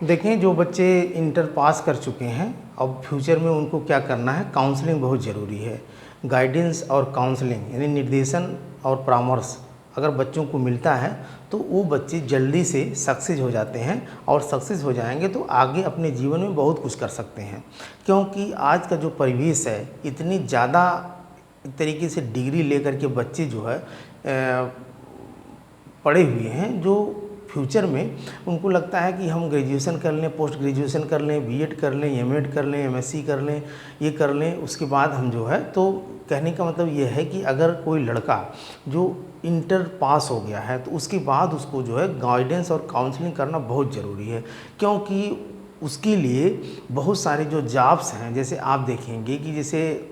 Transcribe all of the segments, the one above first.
देखें, जो बच्चे इंटर पास कर चुके हैं, अब फ्यूचर में उनको क्या करना है, काउंसलिंग बहुत ज़रूरी है। गाइडेंस और काउंसलिंग यानी निर्देशन और परामर्श अगर बच्चों को मिलता है तो वो बच्चे जल्दी से सक्सेस हो जाते हैं, और सक्सेस हो जाएंगे तो आगे अपने जीवन में बहुत कुछ कर सकते हैं। क्योंकि आज का जो परिवेश है, इतनी ज़्यादा एक तरीके से डिग्री लेकर के बच्चे जो है पढ़े हुए हैं, जो फ्यूचर में उनको लगता है कि हम ग्रेजुएशन कर लें, पोस्ट ग्रेजुएशन कर लें, बीएड कर लें, एमएड कर लें, एमएससी कर लें, ये कर लें, उसके बाद हम जो है, तो कहने का मतलब ये है कि अगर कोई लड़का जो इंटर पास हो गया है तो उसके बाद उसको जो है गाइडेंस और काउंसलिंग करना बहुत ज़रूरी है। क्योंकि उसके लिए बहुत सारे जो जॉब्स हैं, जैसे आप देखेंगे कि जैसे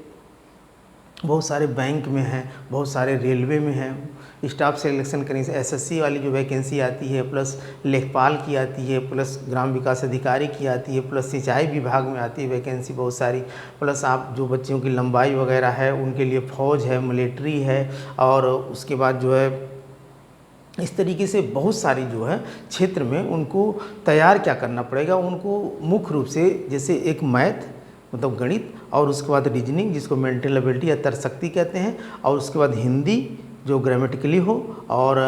बहुत सारे बैंक में हैं, बहुत सारे रेलवे में हैं, स्टाफ सिलेक्शन करने से एसएससी वाली जो वैकेंसी आती है, प्लस लेखपाल की आती है, प्लस ग्राम विकास अधिकारी की आती है, प्लस सिंचाई विभाग में आती है वैकेंसी बहुत सारी, प्लस आप जो बच्चों की लंबाई वगैरह है उनके लिए फ़ौज है, मिलिट्री है, और उसके बाद जो है इस तरीके से बहुत सारी जो है क्षेत्र में उनको तैयार क्या करना पड़ेगा। उनको मुख्य रूप से जैसे एक मैथ मतलब गणित, और उसके बाद रीजनिंग जिसको मेंटल एबिलिटी या तर्कशक्ति कहते हैं, और उसके बाद हिंदी जो ग्रामेटिकली हो, और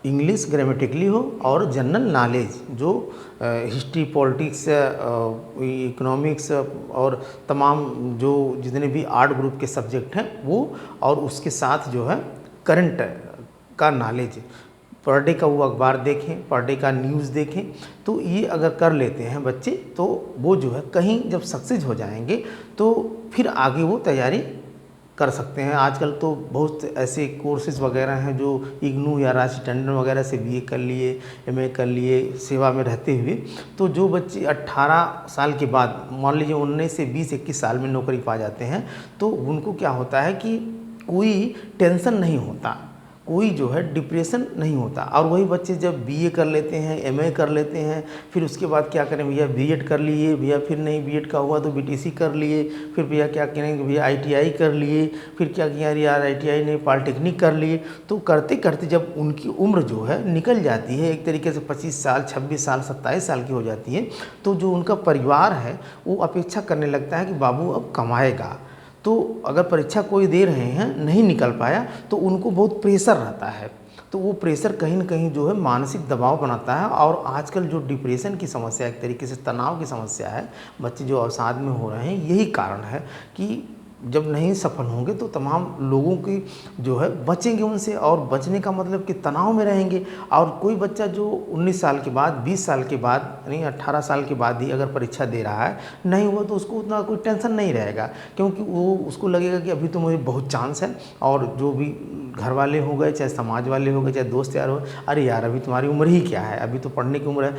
इंग्लिश ग्रामेटिकली हो, और जनरल नॉलेज जो हिस्ट्री, पॉलिटिक्स, इकोनॉमिक्स और तमाम जो जितने भी आर्ट ग्रुप के सब्जेक्ट हैं वो, और उसके साथ जो है करंट का नॉलेज, पर डे का वो अखबार देखें, पर डे का न्यूज़ देखें, तो ये अगर कर लेते हैं बच्चे तो वो जो है कहीं जब सक्सेस हो जाएंगे तो फिर आगे वो तैयारी कर सकते हैं। आजकल तो बहुत ऐसे कोर्सेज़ वगैरह हैं जो इग्नू या रांची टंडन वगैरह से बीए कर लिए, एमए कर लिए सेवा में रहते हुए, तो जो बच्चे 18 साल के बाद मान लीजिए 19 से 20-21 साल में नौकरी पा जाते हैं, तो उनको क्या होता है कि कोई टेंशन नहीं होता, कोई जो है डिप्रेशन नहीं होता। और वही बच्चे जब बीए कर लेते हैं, एमए कर लेते हैं, फिर उसके बाद क्या करें भैया, बीएड कर लिए भैया, फिर नहीं बीएड का हुआ तो बीटीसी कर लिए, फिर भैया क्या करेंगे भैया आईटीआई कर लिए, फिर क्या किया यार आईटीआई नहीं पॉलिटेक्निक कर लिए। तो करते करते जब उनकी उम्र जो है निकल जाती है एक तरीके से 25 साल, 26 साल, 27 साल की हो जाती है, तो जो उनका परिवार है वो अपेक्षा करने लगता है कि बाबू अब कमाएगा। तो अगर परीक्षा कोई दे रहे हैं, नहीं निकल पाया, तो उनको बहुत प्रेशर रहता है, तो वो प्रेशर कहीं ना कहीं जो है मानसिक दबाव बनाता है। और आजकल जो डिप्रेशन की समस्या, एक तरीके से तनाव की समस्या है, बच्चे जो अवसाद में हो रहे हैं, यही कारण है कि जब नहीं सफल होंगे तो तमाम लोगों की जो है बचेंगे उनसे, और बचने का मतलब कि तनाव में रहेंगे। और कोई बच्चा जो 19 साल के बाद, 20 साल के बाद, यानी 18 साल के बाद ही अगर परीक्षा दे रहा है, नहीं हुआ तो उसको उतना कोई टेंशन नहीं रहेगा, क्योंकि वो उसको लगेगा कि अभी तो मुझे बहुत चांस है। और जो भी घर वाले हो गए, चाहे समाज वाले हो गए, चाहे दोस्त यार हो, अरे यार अभी तुम्हारी उम्र ही क्या है, अभी तो पढ़ने की उम्र है,